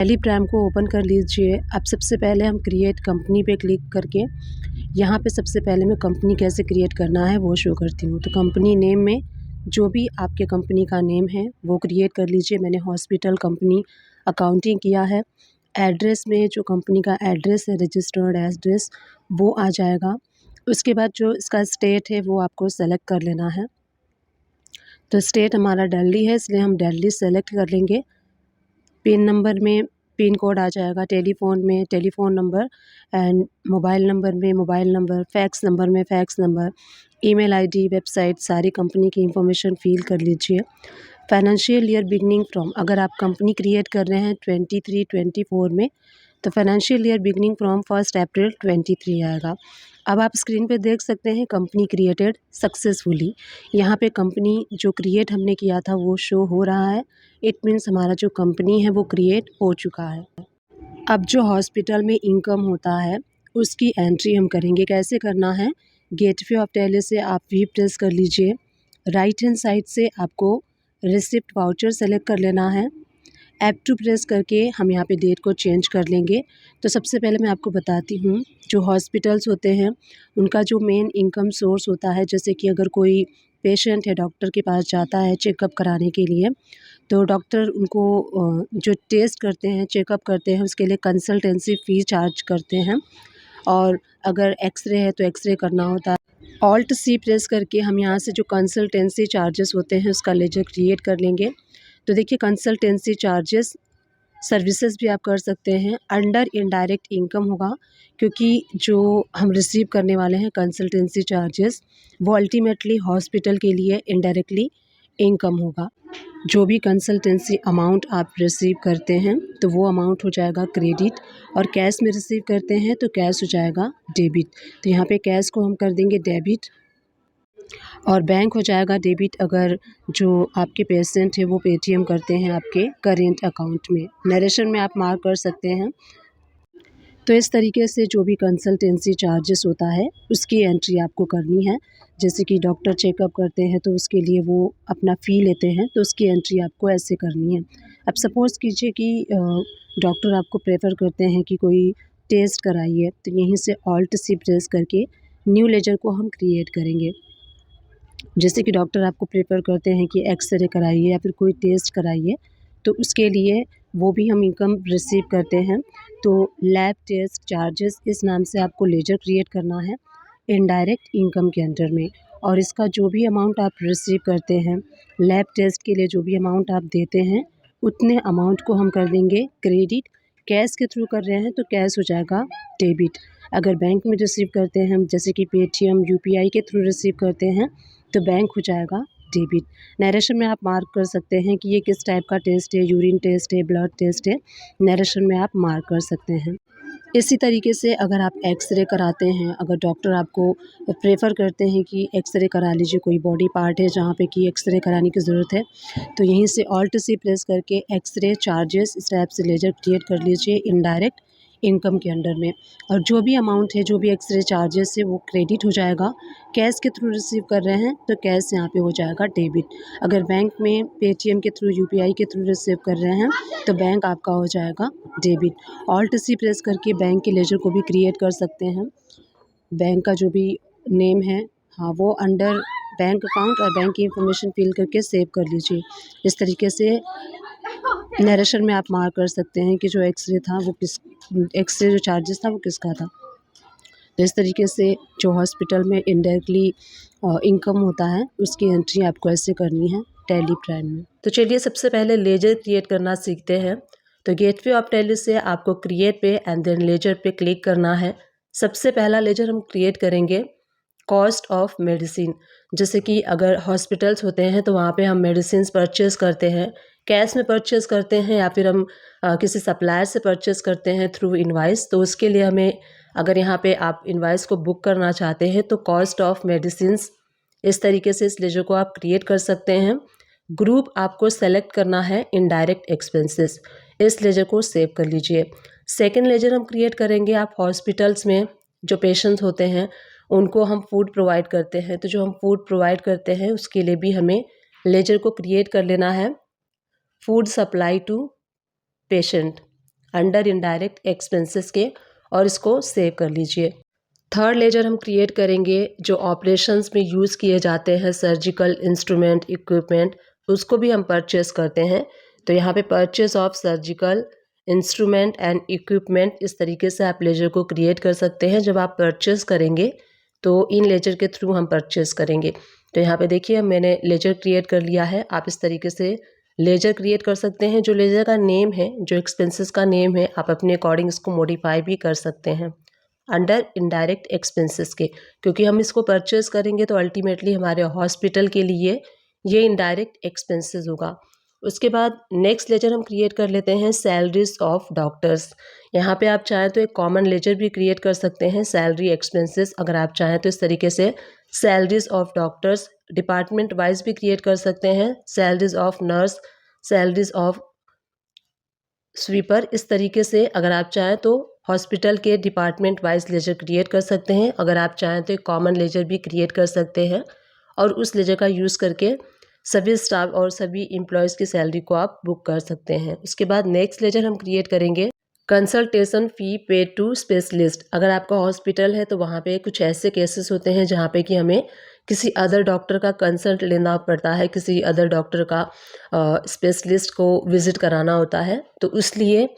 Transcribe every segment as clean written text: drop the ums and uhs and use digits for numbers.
Tally prime को open कर लीजिए। अब सबसे पहले हम क्रिएट कंपनी पे क्लिक करके यहाँ पे सबसे पहले मैं कंपनी कैसे क्रिएट करना है वो शो करती हूँ। तो कंपनी नेम में जो भी आपके कंपनी का नेम है वो क्रिएट कर लीजिए। मैंने हॉस्पिटल कंपनी अकाउंटिंग किया है। एड्रेस में जो कंपनी का एड्रेस है, रजिस्टर्ड एड्रेस, वो आ जाएगा। उसके बाद जो इसका स्टेट है वो आपको सेलेक्ट कर लेना है। तो स्टेट हमारा दिल्ली है, इसलिए हम दिल्ली सेलेक्ट कर लेंगे। पिन नंबर में पिन कोड आ जाएगा, टेलीफ़ोन में telephone number, and mobile number में मोबाइल नंबर, फैक्स नंबर में fax number, email ID, website, सारी कंपनी की इंफॉर्मेशन फ़िल कर लीजिए। फाइनेंशियल ईयर बिगनिंग फ्रॉम, अगर आप कंपनी क्रिएट कर रहे हैं 23-24 में, तो फाइनेंशियल ईयर बिगनिंग फ्रॉम 1 अप्रैल 23 आएगा। अब आप स्क्रीन पे देख सकते हैं कंपनी क्रिएटेड सक्सेसफुली। यहाँ पे कंपनी जो क्रिएट हमने किया था वो शो हो रहा है। इट मीन्स हमारा जो कंपनी है वो क्रिएट हो चुका है। अब जो हॉस्पिटल में इनकम होता है उसकी एंट्री हम करेंगे। कैसे करना है, गेटवे ऑफ टैली से आप भी प्रेस कर लीजिए। राइट हैंड साइड से आपको रिसिप्ट वाउचर सेलेक्ट कर लेना है। F2 प्रेस करके हम यहाँ पे डेट को चेंज कर लेंगे। तो सबसे पहले मैं आपको बताती हूँ, जो हॉस्पिटल्स होते हैं उनका जो मेन इनकम सोर्स होता है, जैसे कि अगर कोई पेशेंट है डॉक्टर के पास जाता है चेकअप कराने के लिए, तो डॉक्टर उनको जो टेस्ट करते हैं, चेकअप करते हैं, उसके लिए कंसल्टेंसी फ़ी चार्ज करते हैं। और अगर एक्सरे है तो एक्सरे करना होता है। ऑल्ट सी प्रेस करके हम यहाँ से जो कंसल्टेंसी चार्जेस होते हैं उसका लेजर क्रिएट कर लेंगे। तो देखिए कंसल्टेंसी चार्जेस सर्विसेज भी आप कर सकते हैं, अंडर इनडायरेक्ट इनकम होगा, क्योंकि जो हम रिसीव करने वाले हैं कंसल्टेंसी चार्जेस वो अल्टीमेटली हॉस्पिटल के लिए इनडायरेक्टली इनकम होगा। जो भी कंसल्टेंसी अमाउंट आप रिसीव करते हैं तो वो अमाउंट हो जाएगा क्रेडिट, और कैश में रिसीव करते हैं तो कैश हो जाएगा डेबिट। तो यहाँ पे कैश को हम कर देंगे डेबिट, और बैंक हो जाएगा डेबिट अगर जो आपके पेशेंट है वो पेटीएम करते हैं आपके करेंट अकाउंट में। नरेशन में आप मार्क कर सकते हैं। तो इस तरीके से जो भी कंसल्टेंसी चार्जेस होता है उसकी एंट्री आपको करनी है। जैसे कि डॉक्टर चेकअप करते हैं तो उसके लिए वो अपना फ़ी लेते हैं, तो उसकी एंट्री आपको ऐसे करनी है। अब सपोज़ कीजिए कि डॉक्टर आपको प्रेफर करते हैं कि कोई टेस्ट कराइए, तो यहीं से ऑल्ट सी प्रेस करके न्यू लेजर को हम क्रिएट करेंगे। जैसे कि डॉक्टर आपको प्रेफर करते हैं कि एक्सरे कराइए या फिर कोई टेस्ट कराइए, तो उसके लिए वो भी हम इनकम रिसीव करते हैं। तो लैब टेस्ट चार्जेस इस नाम से आपको लेजर क्रिएट करना है इनडायरेक्ट इनकम के अंडर में, और इसका जो भी अमाउंट आप रिसीव करते हैं, लैब टेस्ट के लिए जो भी अमाउंट आप देते हैं उतने अमाउंट को हम कर देंगे क्रेडिट। कैश के थ्रू कर रहे हैं तो कैश हो जाएगा डेबिट। अगर बैंक में रिसीव करते हैं, जैसे कि पेटीएम, यूपीआई के थ्रू रिसीव करते हैं, तो बैंक हो जाएगा डेबिट। नरेशन में आप मार्क कर सकते हैं कि ये किस टाइप का टेस्ट है, यूरिन टेस्ट है, ब्लड टेस्ट है, नरेशन में आप मार्क कर सकते हैं। इसी तरीके से अगर आप एक्सरे कराते हैं, अगर डॉक्टर आपको प्रेफर करते हैं कि एक्सरे करा लीजिए, कोई बॉडी पार्ट है जहाँ पे कि एक्सरे कराने की ज़रूरत है, तो यहीं से ऑल्ट सी प्रेस करके एक्सरे चार्जेस इस टाइप से लेजर क्रिएट कर लीजिए इनडायरेक्ट इनकम के अंडर में, और जो भी अमाउंट है, जो भी एक्सरे चार्जेस है वो क्रेडिट हो जाएगा। कैश के थ्रू रिसीव कर रहे हैं तो कैश यहाँ पे हो जाएगा डेबिट। अगर बैंक में पेटीएम के थ्रू, यूपीआई के थ्रू रिसीव कर रहे हैं तो बैंक आपका हो जाएगा डेबिट। ऑल्ट सी प्रेस करके बैंक के लेजर को भी क्रिएट कर सकते हैं। बैंक का जो भी नेम है, हाँ, वो अंडर बैंक अकाउंट और बैंक की इंफॉर्मेशन फिल करके सेव कर लीजिए। इस तरीके से नरेशन में आप मार्क कर सकते हैं कि जो एक्सरे था वो एक्सरे जो चार्जेस था वो किसका था। तो इस तरीके से जो हॉस्पिटल में इनडायरेक्टली इनकम होता है उसकी एंट्री आपको ऐसे करनी है टैली प्राइम में। तो चलिए सबसे पहले लेजर क्रिएट करना सीखते हैं। तो गेटवे ऑफ टैली से आपको क्रिएट पे एंड देन लेजर पे क्लिक करना है। सबसे पहला लेजर हम क्रिएट करेंगे कॉस्ट ऑफ मेडिसिन। जैसे कि अगर हॉस्पिटल्स होते हैं तो वहाँ पे हम मेडिसिन परचेज़ करते हैं, कैश में परचेज़ करते हैं, या फिर हम किसी सप्लायर से परचेज़ करते हैं थ्रू इनवाइस। तो उसके लिए हमें, अगर यहाँ पे आप इनवाइस को बुक करना चाहते हैं तो कॉस्ट ऑफ मेडिसिन्स, इस तरीके से इस लेजर को आप क्रिएट कर सकते हैं। ग्रुप आपको सेलेक्ट करना है इनडायरेक्ट एक्सपेंसेस, इस लेजर को सेव कर लीजिए। सेकेंड लेजर हम क्रिएट करेंगे, आप हॉस्पिटल्स में जो पेशेंट्स होते हैं उनको हम फूड प्रोवाइड करते हैं, तो जो हम फूड प्रोवाइड करते हैं उसके लिए भी हमें लेजर को क्रिएट कर लेना है food supply to patient. Under indirect expenses के, और इसको सेव कर लीजिए। थर्ड लेजर हम क्रिएट करेंगे जो ऑपरेशंस में यूज़ किए जाते हैं, सर्जिकल इंस्ट्रूमेंट इक्विपमेंट, उसको भी हम परचेस करते हैं। तो यहाँ पे purchase of surgical instrument and equipment, इस तरीके से आप लेजर को क्रिएट कर सकते हैं। जब आप परचेस करेंगे तो इन लेजर के थ्रू हम परचेस करेंगे। तो यहाँ पे देखिए मैंने लेजर क्रिएट कर लिया है। आप इस तरीके से लेजर क्रिएट कर सकते हैं। जो लेजर का नेम है, जो एक्सपेंसेस का नेम है, आप अपने अकॉर्डिंग इसको मॉडिफाई भी कर सकते हैं अंडर इनडायरेक्ट एक्सपेंसेस के, क्योंकि हम इसको परचेस करेंगे तो अल्टीमेटली हमारे हॉस्पिटल के लिए ये इनडायरेक्ट एक्सपेंसेस होगा। उसके बाद नेक्स्ट लेजर हम क्रिएट कर लेते हैं सैलरीज ऑफ डॉक्टर्स। यहाँ पे आप चाहें तो एक कॉमन लेजर भी क्रिएट कर सकते हैं, सैलरी एक्सपेंसेस। अगर आप चाहें तो इस तरीके से salaries of doctors department wise भी क्रिएट कर सकते हैं, salaries of nurse, salaries of sweeper. इस तरीके से अगर आप चाहें तो हॉस्पिटल के डिपार्टमेंट वाइज लेजर क्रिएट कर सकते हैं। अगर आप चाहें तो एक कॉमन लेजर भी क्रिएट कर सकते हैं और उस लेजर का यूज़ करके सभी स्टाफ और सभी एम्प्लॉयज़ की सैलरी को आप बुक कर सकते हैं। उसके बाद नेक्स्ट लेजर हम क्रिएट करेंगे consultation fee paid to specialist. अगर आपका हॉस्पिटल है तो वहाँ पे कुछ ऐसे केसेस होते हैं जहाँ पे कि हमें किसी अदर डॉक्टर का कंसल्ट लेना पड़ता है, किसी अदर डॉक्टर का स्पेशलिस्ट को विज़िट कराना होता है। तो इसलिए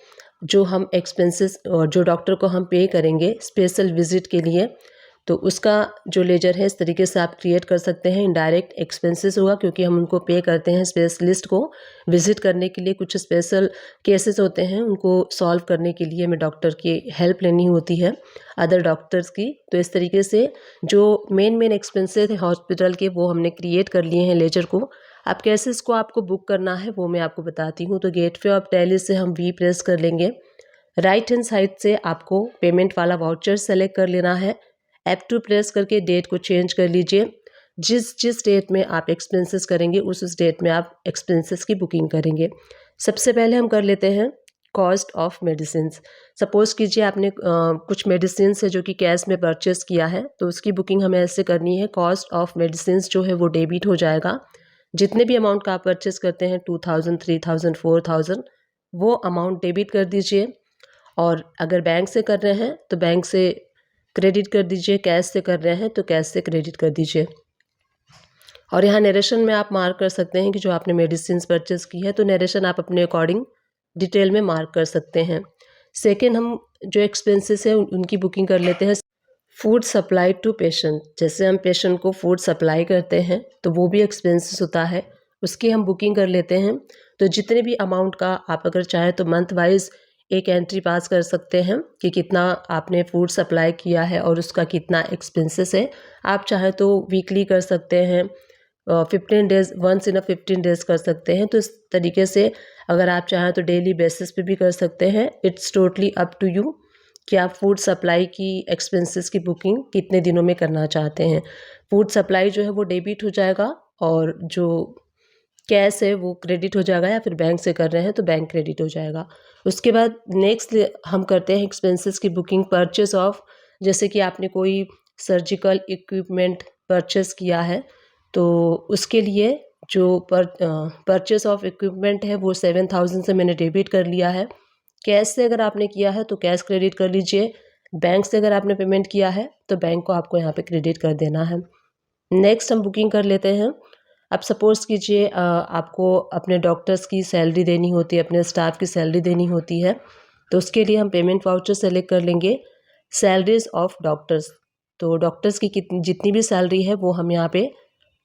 जो हम एक्सपेंसेस जो डॉक्टर को हम पे करेंगे स्पेशल विज़िट के लिए, तो उसका जो लेजर है इस तरीके से आप क्रिएट कर सकते हैं। इनडायरेक्ट एक्सपेंसेस होगा क्योंकि हम उनको पे करते हैं स्पेशलिस्ट को विज़िट करने के लिए। कुछ स्पेशल केसेस होते हैं, उनको सॉल्व करने के लिए हमें डॉक्टर की हेल्प लेनी होती है, अदर डॉक्टर्स की। तो इस तरीके से जो मेन एक्सपेंसेस हैं हॉस्पिटल के वो हमने क्रिएट कर लिए हैं लेजर को। अब कैसे इसको आपको बुक करना है वो मैं आपको बताती हूँ। तो गेटवे ऑफ टैली से हम वी प्रेस कर लेंगे। राइट हैंड साइड से आपको पेमेंट वाला वाउचर सेलेक्ट कर लेना है। F2 प्रेस करके डेट को चेंज कर लीजिए। जिस डेट में आप एक्सपेंसेस करेंगे उस डेट में आप एक्सपेंसेस की बुकिंग करेंगे। सबसे पहले हम कर लेते हैं कॉस्ट ऑफ मेडिसिन्स। सपोज़ कीजिए आपने कुछ मेडिसिन है जो कि कैश में परचेस किया है, तो उसकी बुकिंग हमें ऐसे करनी है। कॉस्ट ऑफ मेडिसिन्स जो है वो डेबिट हो जाएगा। जितने भी अमाउंट का आप परचेस करते हैं 2000, 3000, 4000, वो अमाउंट डेबिट कर दीजिए। और अगर बैंक से कर रहे हैं तो बैंक से क्रेडिट कर दीजिए, कैश से कर रहे हैं तो कैश से क्रेडिट कर दीजिए। और यहाँ नरेशन में आप मार्क कर सकते हैं कि जो आपने मेडिसिन परचेस की है, तो नरेशन आप अपने अकॉर्डिंग डिटेल में मार्क कर सकते हैं। सेकेंड, हम जो एक्सपेंसेस हैं उनकी बुकिंग कर लेते हैं। फूड सप्लाई टू पेशेंट, जैसे हम पेशेंट को फूड सप्लाई करते हैं तो वो भी एक्सपेंसेस होता है, उसकी हम बुकिंग कर लेते हैं। तो जितने भी अमाउंट का आप अगर चाहें तो मंथ वाइज एक एंट्री पास कर सकते हैं कि कितना आपने फूड सप्लाई किया है और उसका कितना एक्सपेंसेस है। आप चाहें तो वीकली कर सकते हैं, 15 डेज़, वंस इन 15 डेज़ कर सकते हैं। तो इस तरीके से अगर आप चाहें तो डेली बेसिस पे भी कर सकते हैं। It's totally up to you कि आप फूड सप्लाई की एक्सपेंसेस की बुकिंग कितने दिनों में करना चाहते हैं। फूड सप्लाई जो है वो डेबिट हो जाएगा और जो कैश है वो क्रेडिट हो जाएगा, या फिर बैंक से कर रहे हैं तो बैंक क्रेडिट हो जाएगा। उसके बाद नेक्स्ट हम करते हैं एक्सपेंसेस की बुकिंग परचेस ऑफ। जैसे कि आपने कोई सर्जिकल इक्विपमेंट परचेस किया है तो उसके लिए जो परचेस ऑफ इक्विपमेंट है वो 7000 से मैंने डेबिट कर लिया है। कैश से अगर आपने किया है तो कैश क्रेडिट कर लीजिए। बैंक से अगर आपने पेमेंट किया है तो बैंक को आपको यहाँ पे क्रेडिट कर देना है। नेक्स्ट हम बुकिंग कर लेते हैं। अब सपोज़ कीजिए आपको अपने डॉक्टर्स की सैलरी देनी होती है, अपने स्टाफ की सैलरी देनी होती है, तो उसके लिए हम पेमेंट वाउचर सेलेक्ट कर लेंगे सैलरीज ऑफ डॉक्टर्स। तो डॉक्टर्स की जितनी भी सैलरी है वो हम यहाँ पे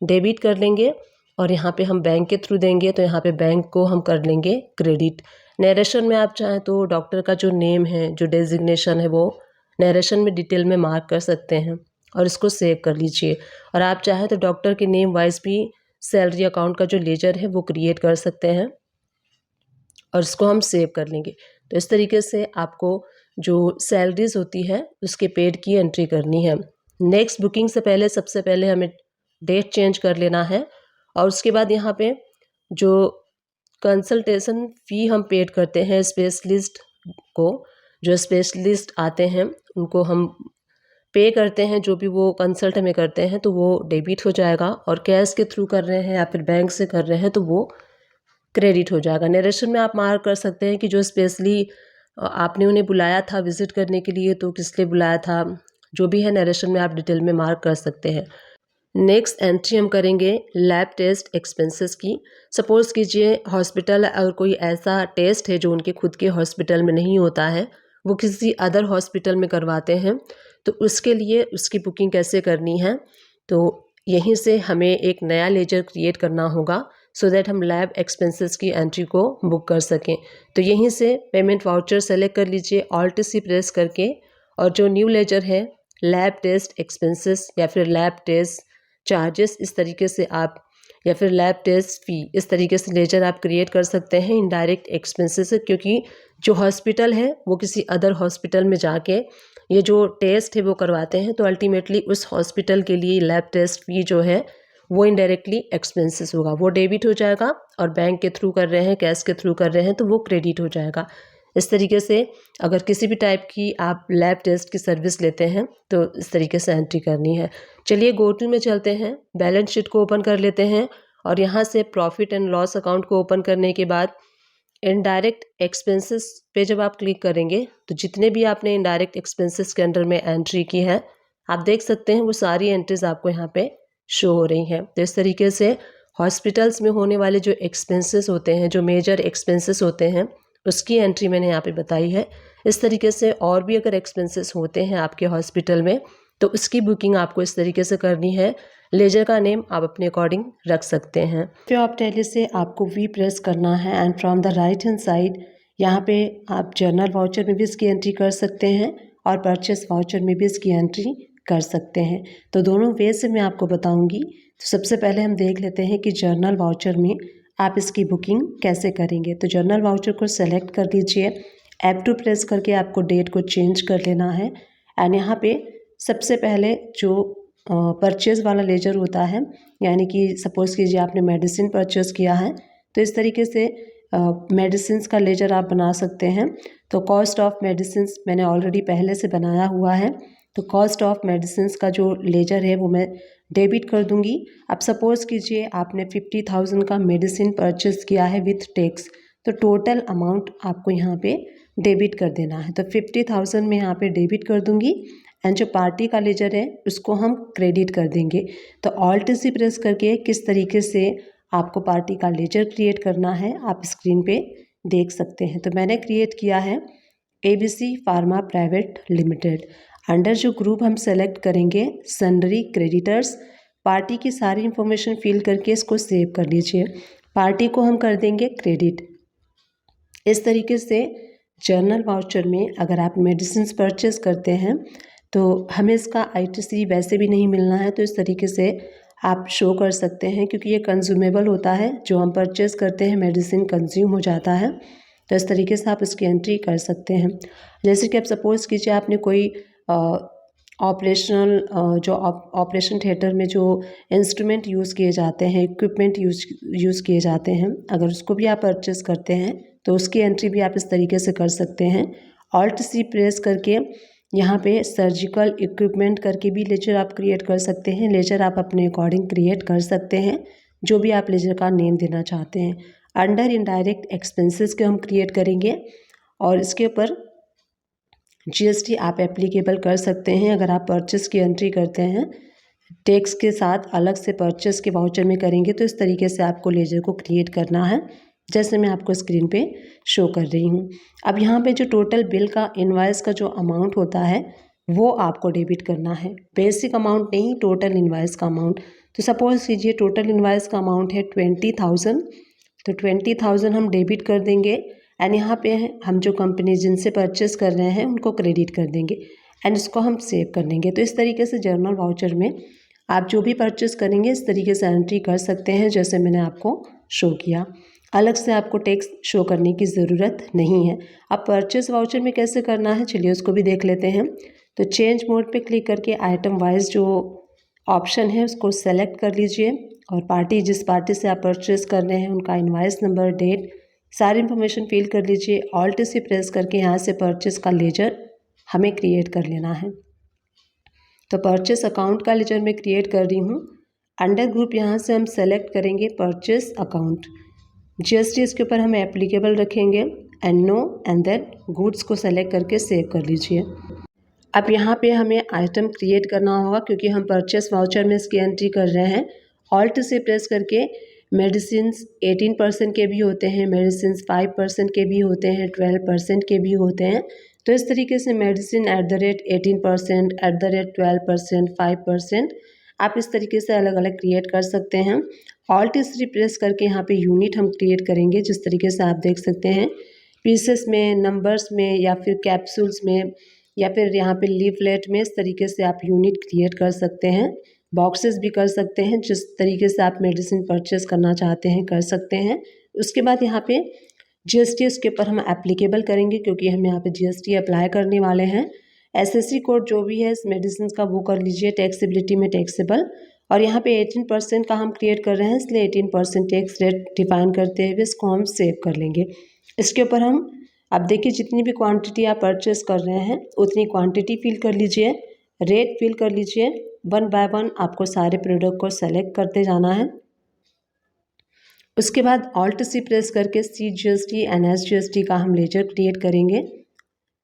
डेबिट कर लेंगे और यहाँ पे हम बैंक के थ्रू देंगे, तो यहाँ पे बैंक को हम कर लेंगे क्रेडिट। नरेशन में आप चाहें तो डॉक्टर का जो नेम है, जो डेजिग्नेशन है, वो नरेशन में डिटेल में मार्क कर सकते हैं और इसको सेव कर लीजिए। और आप चाहें तो डॉक्टर के नेम वाइज भी सैलरी अकाउंट का जो लेजर है वो क्रिएट कर सकते हैं और इसको हम सेव कर लेंगे। तो इस तरीके से आपको जो सैलरीज होती है उसके पेड की एंट्री करनी है। नेक्स्ट बुकिंग से पहले सबसे पहले हमें डेट चेंज कर लेना है और उसके बाद यहाँ पे जो कंसल्टेशन फ़ी हम पेड करते हैं स्पेशलिस्ट को, जो स्पेशलिस्ट आते हैं उनको हम पे करते हैं, जो भी वो कंसल्ट हमें करते हैं तो वो डेबिट हो जाएगा। और कैश के थ्रू कर रहे हैं या फिर बैंक से कर रहे हैं तो वो क्रेडिट हो जाएगा। नरेशन में आप मार्क कर सकते हैं कि जो स्पेशली आपने उन्हें बुलाया था विज़िट करने के लिए, तो किस लिए बुलाया था, जो भी है नरेशन में आप डिटेल में मार्क कर सकते हैं। नेक्स्ट एंट्री हम करेंगे लैब टेस्ट एक्सपेंसेस की। सपोज़ कीजिए हॉस्पिटल अगर कोई ऐसा टेस्ट है जो उनके खुद के हॉस्पिटल में नहीं होता है, वो किसी अदर हॉस्पिटल में करवाते हैं, तो उसके लिए उसकी बुकिंग कैसे करनी है। तो यहीं से हमें एक नया लेजर क्रिएट करना होगा सो दैट हम लैब एक्सपेंसेस की एंट्री को बुक कर सकें। तो यहीं से पेमेंट वाउचर सेलेक्ट कर लीजिए, ऑल्ट सी प्रेस करके, और जो न्यू लेजर है लैब टेस्ट एक्सपेंसेस या फिर लैब टेस्ट चार्जेस, इस तरीके से आप, या फिर लैब टेस्ट फ़ी, इस तरीके से लेजर आप क्रिएट कर सकते हैं इनडायरेक्ट एक्सपेंसेस से, क्योंकि जो हॉस्पिटल है वो किसी अदर हॉस्पिटल में जाके ये जो टेस्ट है वो करवाते हैं, तो अल्टीमेटली उस हॉस्पिटल के लिए लैब टेस्ट फ़ी जो है वो इनडायरेक्टली एक्सपेंसेस होगा, वो डेबिट हो जाएगा, और बैंक के थ्रू कर रहे हैं, कैश के थ्रू कर रहे हैं, तो वो क्रेडिट हो जाएगा। इस तरीके से अगर किसी भी टाइप की आप लैब टेस्ट की सर्विस लेते हैं तो इस तरीके से एंट्री करनी है। चलिए गो टू में चलते हैं, बैलेंस शीट को ओपन कर लेते हैं, और यहाँ से प्रॉफिट एंड लॉस अकाउंट को ओपन करने के बाद इनडायरेक्ट एक्सपेंसेस पे जब आप क्लिक करेंगे तो जितने भी आपने इनडायरेक्ट एक्सपेंसेस के अंडर में एंट्री की है आप देख सकते हैं वो सारी एंट्रीज आपको यहाँ पे शो हो रही हैं। तो इस तरीके से हॉस्पिटल्स में होने वाले जो एक्सपेंसेस होते हैं, जो मेजर एक्सपेंसेस होते हैं, उसकी एंट्री मैंने यहाँ पे बताई है। इस तरीके से और भी अगर एक्सपेंसेस होते हैं आपके हॉस्पिटल में तो उसकी बुकिंग आपको इस तरीके से करनी है। लेजर का नेम आप अपने अकॉर्डिंग रख सकते हैं। फिर आप टैली से आपको वी प्रेस करना है and from the right hand side यहाँ पे आप जर्नल वाउचर में भी इसकी एंट्री कर सकते हैं और परचेस वाउचर में भी इसकी एंट्री कर सकते हैं। तो दोनों वे से मैं आपको बताऊंगी। तो सबसे पहले हम देख लेते हैं कि जर्नल वाउचर में आप इसकी बुकिंग कैसे करेंगे। तो जर्नल वाउचर को सेलेक्ट कर लीजिए, F2 प्रेस करके आपको डेट को चेंज कर लेना है एंड यहाँ पे सबसे पहले जो परचेज़ वाला लेजर होता है, यानी कि सपोज़ कीजिए आपने मेडिसिन परचेज़ किया है तो इस तरीके से मेडिसिन्स का लेजर आप बना सकते हैं। तो कॉस्ट ऑफ मेडिसिन्स मैंने ऑलरेडी पहले से बनाया हुआ है, तो कॉस्ट ऑफ मेडिसिन्स का जो लेजर है वो मैं डेबिट कर दूंगी। अब सपोज़ कीजिए आपने 50,000 का मेडिसिन परचेज़ किया है विथ टैक्स, तो टोटल अमाउंट आपको यहाँ पे डेबिट कर देना है। तो 50,000 में यहाँ पे डेबिट कर दूंगी एंड जो पार्टी का लेजर है उसको हम क्रेडिट कर देंगे। तो ऑल्ट सी प्रेस करके किस तरीके से आपको पार्टी का लेजर क्रिएट करना है आप स्क्रीन पे देख सकते हैं। तो मैंने क्रिएट किया है ABC pharma private limited. Under जो ग्रुप हम सेलेक्ट करेंगे सन्डरी क्रेडिटर्स, पार्टी की सारी इन्फॉर्मेशन फिल करके इसको सेव कर लीजिए। पार्टी को हम कर देंगे क्रेडिट। इस तरीके से जर्नल वाउचर में अगर आप मेडिसिन परचेज करते हैं तो हमें इसका ITC वैसे भी नहीं मिलना है, तो इस तरीके से आप शो कर सकते हैं क्योंकि ये कंज्यूमेबल होता है, जो हम परचेज करते हैं मेडिसिन कंज्यूम हो जाता है। तो इस तरीके से आप इसकी एंट्री कर सकते हैं। जैसे कि आप सपोज़ कीजिए आपने कोई ऑपरेशनल जो ऑपरेशन थिएटर में जो इंस्ट्रूमेंट यूज़ किए जाते हैं, इक्विपमेंट यूज़ किए जाते हैं, अगर उसको भी आप परचेज़ करते हैं तो उसकी एंट्री भी आप इस तरीके से कर सकते हैं। ऑल्ट सी प्रेस करके यहाँ पे सर्जिकल इक्विपमेंट करके भी लेजर आप क्रिएट कर सकते हैं। लेजर आप अपने अकॉर्डिंग क्रिएट कर सकते हैं, जो भी आप लेजर का नेम देना चाहते हैं। अंडर इनडायरेक्ट एक्सपेंसेस के हम क्रिएट करेंगे और इसके ऊपर GST आप एप्लीकेबल कर सकते हैं। अगर आप परचेस की एंट्री करते हैं टैक्स के साथ अलग से परचेस के वाउचर में करेंगे तो इस तरीके से आपको लेजर को क्रिएट करना है, जैसे मैं आपको स्क्रीन पे शो कर रही हूँ। अब यहाँ पे जो टोटल बिल का इनवॉइस का जो अमाउंट होता है वो आपको डेबिट करना है, बेसिक अमाउंट नहीं, टोटल इनवॉइस का अमाउंट। तो सपोज़ कीजिए टोटल इनवॉइस का अमाउंट है 20,000, तो 20,000 हम डेबिट कर देंगे एंड यहाँ पे हम जो कंपनी जिनसे परचेस कर रहे हैं उनको क्रेडिट कर देंगे एंड इसको हम सेव कर देंगे। तो इस तरीके से जर्नल वाउचर में आप जो भी परचेस करेंगे इस तरीके से एंट्री कर सकते हैं, जैसे मैंने आपको शो किया। अलग से आपको टैक्स शो करने की ज़रूरत नहीं है। अब परचेस वाउचर में कैसे करना है चलिए उसको भी देख लेते हैं। तो चेंज मोड पे क्लिक करके आइटम वाइज जो ऑप्शन है उसको सेलेक्ट कर लीजिए और पार्टी जिस पार्टी से आप परचेस कर रहे हैं उनका इनवॉइस नंबर, डेट, सारी इन्फॉर्मेशन फिल कर लीजिए। ऑल्ट से प्रेस करके यहाँ से परचेस का लेजर हमें क्रिएट कर लेना है। तो परचेस अकाउंट का लेजर मैं क्रिएट कर रही हूँ। अंडर ग्रुप यहाँ से हम सेलेक्ट करेंगे परचेस अकाउंट। GST इसके ऊपर हम एप्लीकेबल रखेंगे and no and then goods को सेलेक्ट करके सेव कर लीजिए। अब यहाँ पे हमें आइटम क्रिएट करना होगा क्योंकि हम परचेस वाउचर में इसकी एंट्री कर रहे हैं। ऑल्ट से प्रेस करके मेडिसिन्स 18% के भी होते हैं, मेडिसिन्स 5% के भी होते हैं, 12% के भी होते हैं। तो इस तरीके से मेडिसिन @18%, @12%, 5%, आप इस तरीके से अलग अलग क्रिएट कर सकते हैं। ऑल्ट से प्रेस करके यहाँ पे यूनिट हम क्रिएट करेंगे, जिस तरीके से आप देख सकते हैं पीसेस में, नंबर्स में या फिर कैप्सूल्स में या फिर यहाँ पे लीफलेट में। इस तरीके से आप यूनिट क्रिएट कर सकते हैं। बॉक्सेस भी कर सकते हैं, जिस तरीके से आप मेडिसिन परचेस करना चाहते हैं कर सकते हैं। उसके बाद यहाँ पे जीएसटी इसके ऊपर हम एप्लीकेबल करेंगे क्योंकि हम यहाँ पे जीएसटी अप्लाई करने वाले हैं। एसएससी कोड जो भी है इस मेडिसिन का वो कर लीजिए, टैक्सेबिलिटी में टैक्सेबल। और यहाँ पे 18% का हम क्रिएट कर रहे हैं, इसलिए 18% टैक्स रेट डिफाइन करते हुए इसको हम सेव कर लेंगे। इसके ऊपर हम अब देखिए जितनी भी क्वांटिटी आप परचेस कर रहे हैं उतनी क्वांटिटी फिल कर लीजिए, रेट फिल कर लीजिए। 1 बाय 1 आपको सारे प्रोडक्ट को सेलेक्ट करते जाना है। उसके बाद ऑल्ट सी प्रेस करके CGST एंड SGST का हम लेजर क्रिएट करेंगे।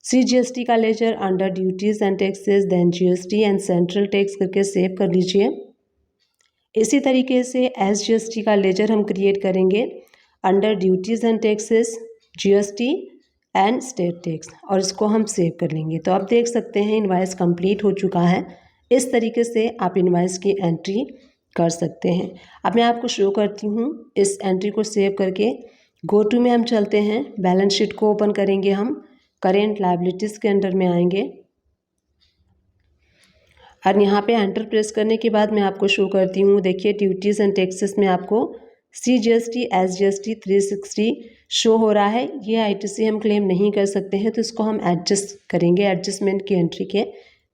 CGST का ledger under duties and taxes, then GST and central tax करके सेव कर लीजिए। इसी तरीके से SGST का लेजर हम क्रिएट करेंगे under duties and taxes, GST and state tax, और इसको हम सेव कर लेंगे। तो आप देख सकते हैं इनवाइस कंप्लीट हो चुका है। इस तरीके से आप इनवाइस की एंट्री कर सकते हैं। अब मैं आपको शो करती हूँ इस एंट्री को सेव करके। गो टू में हम चलते हैं, बैलेंस शीट को ओपन करेंगे, हम करेंट लायबिलिटीज़ के अंडर में आएंगे और यहाँ पे एंटर प्रेस करने के बाद मैं आपको शो करती हूँ। देखिए ड्यूटीज़ एंड टैक्सेस में आपको CGST SGST 360 शो हो रहा है। ये ITC हम क्लेम नहीं कर सकते हैं, तो इसको हम एडजस्ट करेंगे एडजस्टमेंट की एंट्री के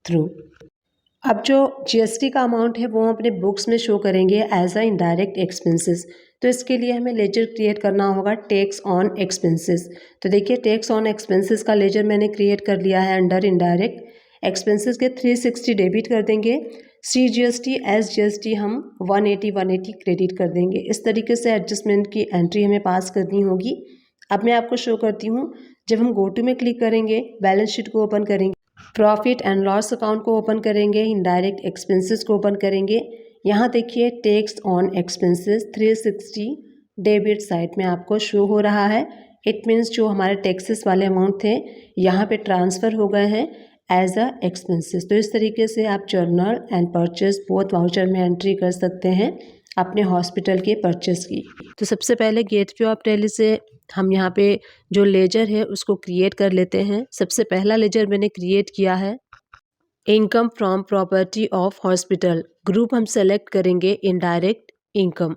थ्रू। अब जो GST का अमाउंट है वो हम अपने बुक्स में शो करेंगे एज अ इनडायरेक्ट एक्सपेंसेस। तो इसके लिए हमें लेजर क्रिएट करना होगा टैक्स ऑन एक्सपेंसेस। तो देखिए टैक्स ऑन एक्सपेंसेस का लेजर मैंने क्रिएट कर लिया है अंडर इनडायरेक्ट एक्सपेंसेस के 360 डेबिट कर देंगे। CGST SGST हम 180 क्रेडिट कर देंगे। इस तरीके से एडजस्टमेंट की एंट्री हमें पास करनी होगी। अब मैं आपको शो करती हूँ, जब हम गो टू में क्लिक करेंगे, बैलेंस शीट को ओपन करेंगे, प्रॉफिट एंड लॉस अकाउंट को ओपन करेंगे, इनडायरेक्ट एक्सपेंसेस को ओपन करेंगे। यहाँ देखिए tax on expenses 360 debit side में आपको शो हो रहा है। इट मीन्स जो हमारे टैक्सेस वाले अमाउंट थे यहाँ पे ट्रांसफ़र हो गए हैं एज अ एक्सपेंसेस। तो इस तरीके से आप journal and purchase both voucher में एंट्री कर सकते हैं अपने हॉस्पिटल के परचेस की। तो सबसे पहले गेटवे ऑफ टैली से हम यहाँ पे जो लेजर है उसको क्रिएट कर लेते हैं। सबसे पहला लेजर मैंने क्रिएट किया है income from property of hospital. Group हम सेलेक्ट करेंगे इनडायरेक्ट इनकम,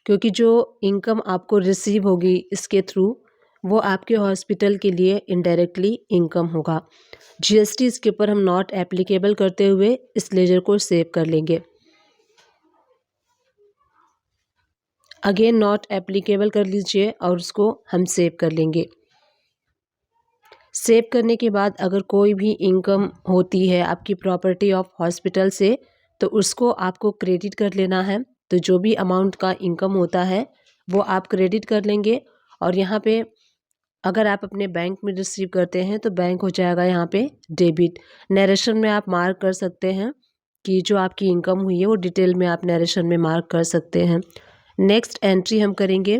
क्योंकि जो इनकम आपको रिसीव होगी इसके थ्रू वो आपके हॉस्पिटल के लिए इनडायरेक्टली इनकम होगा। GST इसके ऊपर हम नॉट एप्लीकेबल करते हुए इस लेजर को सेव कर लेंगे। अगेन नॉट एप्लीकेबल कर लीजिए और उसको हम सेव कर लेंगे। सेव करने के बाद अगर कोई भी इनकम होती है आपकी प्रॉपर्टी ऑफ हॉस्पिटल से तो उसको आपको क्रेडिट कर लेना है। तो जो भी अमाउंट का इनकम होता है वो आप क्रेडिट कर लेंगे। और यहाँ पे अगर आप अपने बैंक में रिसीव करते हैं तो बैंक हो जाएगा यहाँ पे डेबिट। नरेशन में आप मार्क कर सकते हैं कि जो आपकी इनकम हुई है वो डिटेल में आप नरेशन में मार्क कर सकते हैं। नेक्स्ट एंट्री हम करेंगे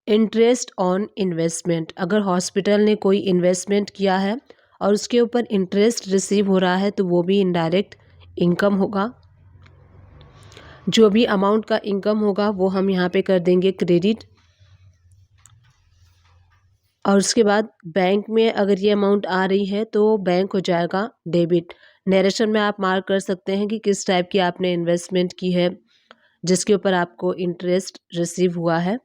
इंटरेस्ट ऑन इन्वेस्टमेंट। अगर हॉस्पिटल ने कोई इन्वेस्टमेंट किया है और उसके ऊपर इंटरेस्ट रिसीव हो रहा है तो वो भी इनडायरेक्ट इनकम होगा। जो भी अमाउंट का इनकम होगा वो हम यहाँ पे कर देंगे क्रेडिट। और उसके बाद बैंक में अगर ये अमाउंट आ रही है तो बैंक हो जाएगा डेबिट। नरेशन में आप मार्क कर सकते हैं कि किस टाइप की आपने इन्वेस्टमेंट की है जिसके ऊपर आपको इंटरेस्ट रिसीव हुआ है।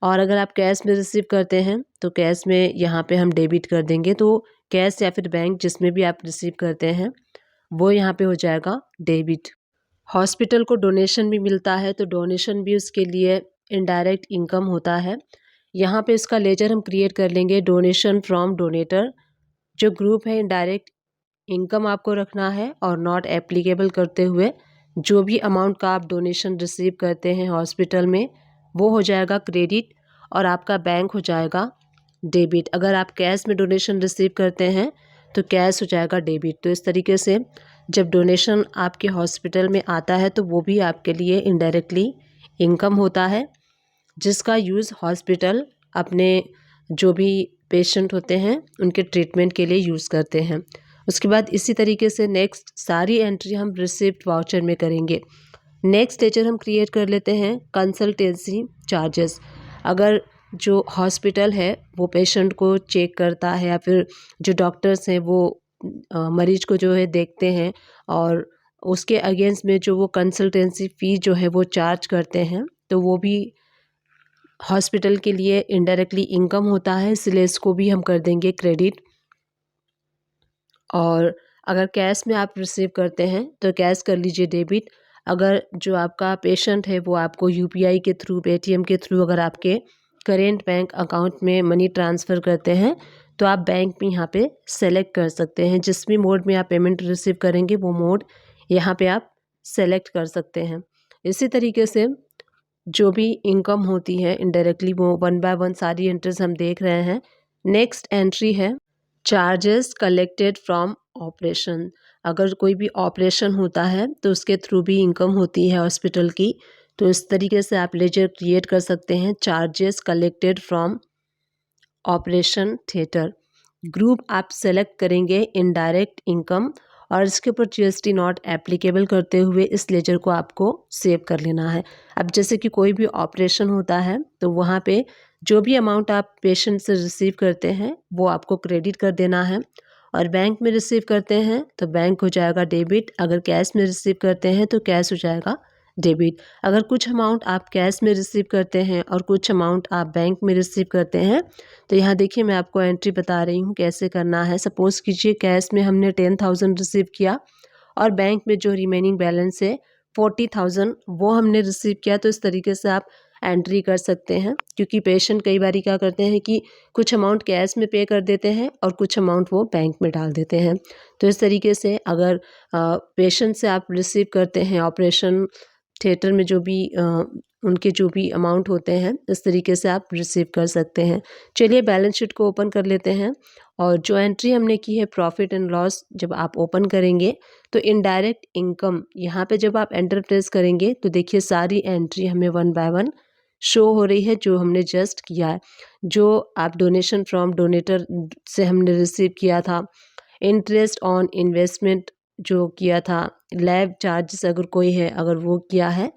और अगर आप कैश में रिसीव करते हैं तो कैश में यहाँ पे हम डेबिट कर देंगे। तो कैश या फिर बैंक जिसमें भी आप रिसीव करते हैं वो यहाँ पे हो जाएगा डेबिट। हॉस्पिटल को डोनेशन भी मिलता है तो डोनेशन भी उसके लिए इनडायरेक्ट इनकम होता है। यहाँ पे इसका लेजर हम क्रिएट कर लेंगे डोनेशन फ्रॉम डोनेटर। जो ग्रुप है इनडायरेक्ट इनकम आपको रखना है और नॉट एप्लीकेबल करते हुए जो भी अमाउंट का आप डोनेशन रिसीव करते हैं हॉस्पिटल में वो हो जाएगा क्रेडिट और आपका बैंक हो जाएगा डेबिट। अगर आप कैश में डोनेशन रिसीव करते हैं तो कैश हो जाएगा डेबिट। तो इस तरीके से जब डोनेशन आपके हॉस्पिटल में आता है तो वो भी आपके लिए इनडायरेक्टली इनकम होता है, जिसका यूज़ हॉस्पिटल अपने जो भी पेशेंट होते हैं उनके ट्रीटमेंट के लिए यूज़ करते हैं। उसके बाद इसी तरीके से नेक्स्ट सारी एंट्री हम रिसिप्ट वाउचर में करेंगे। नेक्स्ट लेजर हम क्रिएट कर लेते हैं कंसल्टेंसी चार्जेस। अगर जो हॉस्पिटल है वो पेशेंट को चेक करता है या फिर जो डॉक्टर्स हैं वो मरीज को जो है देखते हैं और उसके अगेंस्ट में जो वो कंसल्टेंसी फ़ी जो है वो चार्ज करते हैं, तो वो भी हॉस्पिटल के लिए इनडायरेक्टली इनकम होता है, इसलिए इसको भी हम कर देंगे क्रेडिट। और अगर कैश में आप रिसीव करते हैं तो कैश कर लीजिए डेबिट। अगर जो आपका पेशेंट है वो आपको यूपीआई के थ्रू, पेटीएम के थ्रू अगर आपके करेंट बैंक अकाउंट में मनी ट्रांसफ़र करते हैं तो आप बैंक में यहाँ पे सेलेक्ट कर सकते हैं। जिस भी मोड में आप पेमेंट रिसीव करेंगे वो मोड यहाँ पे आप सेलेक्ट कर सकते हैं। इसी तरीके से जो भी इनकम होती है इनडायरेक्टली वो वन बाय वन सारी एंट्रीज हम देख रहे हैं। नेक्स्ट एंट्री है चार्जेस कलेक्टेड फ्रॉम ऑपरेशन। अगर कोई भी ऑपरेशन होता है तो उसके थ्रू भी इनकम होती है हॉस्पिटल की। तो इस तरीके से आप लेजर क्रिएट कर सकते हैं charges collected from operation theatre. Group आप सेलेक्ट करेंगे इनडायरेक्ट इनकम और इसके ऊपर जीएसटी नॉट एप्लीकेबल करते हुए इस लेजर को आपको सेव कर लेना है। अब जैसे कि कोई भी ऑपरेशन होता है तो वहाँ पे जो भी अमाउंट आप पेशेंट से रिसीव करते हैं वो आपको क्रेडिट कर देना है और बैंक में रिसीव करते हैं तो बैंक हो जाएगा डेबिट। अगर कैश में रिसीव करते हैं तो कैश हो जाएगा डेबिट। अगर कुछ अमाउंट आप कैश में रिसीव करते हैं और कुछ अमाउंट आप बैंक में रिसीव करते हैं तो यहाँ देखिए मैं आपको एंट्री बता रही हूँ कैसे करना है। सपोज़ कीजिए कैश में हमने 10,000 रिसीव किया और बैंक में जो रिमेनिंग बैलेंस है 40,000 वो हमने रिसीव किया। तो इस तरीके से आप एंट्री कर सकते हैं, क्योंकि पेशेंट कई बार क्या करते हैं कि कुछ अमाउंट कैश में पे कर देते हैं और कुछ अमाउंट वो बैंक में डाल देते हैं। तो इस तरीके से अगर पेशेंट से आप रिसीव करते हैं ऑपरेशन थिएटर में जो भी उनके जो भी अमाउंट होते हैं इस तरीके से आप रिसीव कर सकते हैं। चलिए बैलेंस शीट को ओपन कर लेते हैं और जो एंट्री हमने की है प्रॉफिट एंड लॉस जब आप ओपन करेंगे तो इनडायरेक्ट इनकम यहाँ पे जब आप एंटर प्रेस करेंगे तो देखिए सारी एंट्री हमें वन बाय वन शो हो रही है जो हमने जस्ट किया है। जो आप डोनेशन फ्रॉम डोनेटर से हमने रिसीव किया था, इंटरेस्ट ऑन इन्वेस्टमेंट जो किया था, लैब चार्जेस अगर कोई है अगर वो किया है,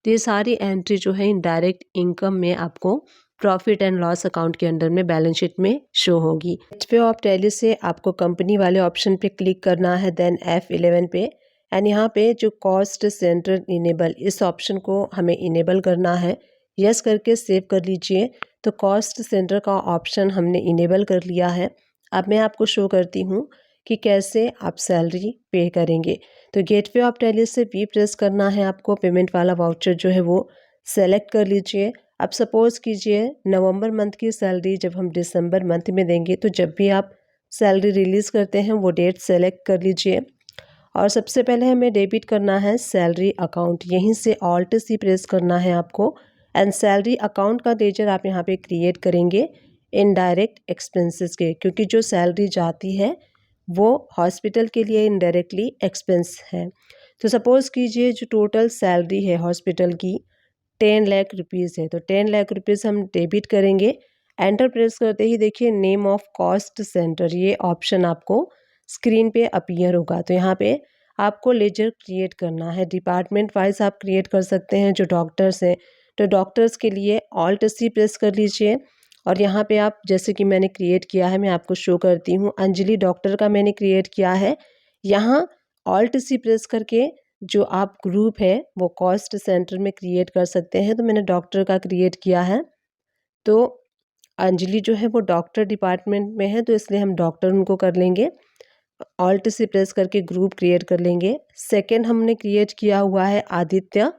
तो ये सारी एंट्री जो है इनडायरेक्ट इनकम में आपको प्रॉफिट एंड लॉस अकाउंट के अंडर में बैलेंस शीट में शो होगी। पे ऑफ टैली से आपको कंपनी वाले ऑप्शन पे क्लिक करना है, देन F11 पे एंड यहाँ पे जो कॉस्ट सेंटर इनेबल इस ऑप्शन को हमें इनेबल करना है। यस करके सेव कर लीजिए। तो कॉस्ट सेंटर का ऑप्शन हमने इनेबल कर लिया है। अब मैं आपको शो करती हूँ कि कैसे आप सैलरी पे करेंगे। तो गेटवे ऑफ टैली से भी प्रेस करना है आपको, पेमेंट वाला वाउचर जो है वो सेलेक्ट कर लीजिए। अब सपोज़ कीजिए नवंबर मंथ की सैलरी जब हम दिसंबर मंथ में देंगे तो जब भी आप सैलरी रिलीज़ करते हैं वो डेट सेलेक्ट कर लीजिए और सबसे पहले हमें डेबिट करना है सैलरी अकाउंट। यहीं से ऑल्ट सी प्रेस करना है आपको एंड सैलरी अकाउंट का लेजर आप यहाँ पे क्रिएट करेंगे इनडायरेक्ट एक्सपेंसेस के, क्योंकि जो सैलरी जाती है वो हॉस्पिटल के लिए इनडायरेक्टली एक्सपेंस है। तो सपोज़ कीजिए जो टोटल सैलरी है हॉस्पिटल की 10 लाख रुपीज़ है, तो 10 लाख रुपीज़ हम डेबिट करेंगे। एंटर प्रेस करते ही देखिए नेम ऑफ कॉस्ट सेंटर ये ऑप्शन आपको स्क्रीन पे अपीयर होगा। तो यहाँ पे आपको लेजर क्रिएट करना है, डिपार्टमेंट वाइज आप क्रिएट कर सकते हैं। जो डॉक्टर्स हैं तो डॉक्टर्स के लिए ऑल्ट सी प्रेस कर लीजिए और यहाँ पे आप जैसे कि मैंने क्रिएट किया है मैं आपको शो करती हूँ। अंजलि डॉक्टर का मैंने क्रिएट किया है। यहाँ ऑल्ट सी प्रेस करके जो आप ग्रुप है वो कॉस्ट सेंटर में क्रिएट कर सकते हैं। तो मैंने डॉक्टर का क्रिएट किया है। तो अंजलि जो है वो डॉक्टर डिपार्टमेंट में है तो इसलिए हम डॉक्टर उनको कर लेंगे। ऑल्ट से प्रेस करके ग्रुप क्रिएट कर लेंगे। सेकंड हमने क्रिएट किया हुआ है आदित्य,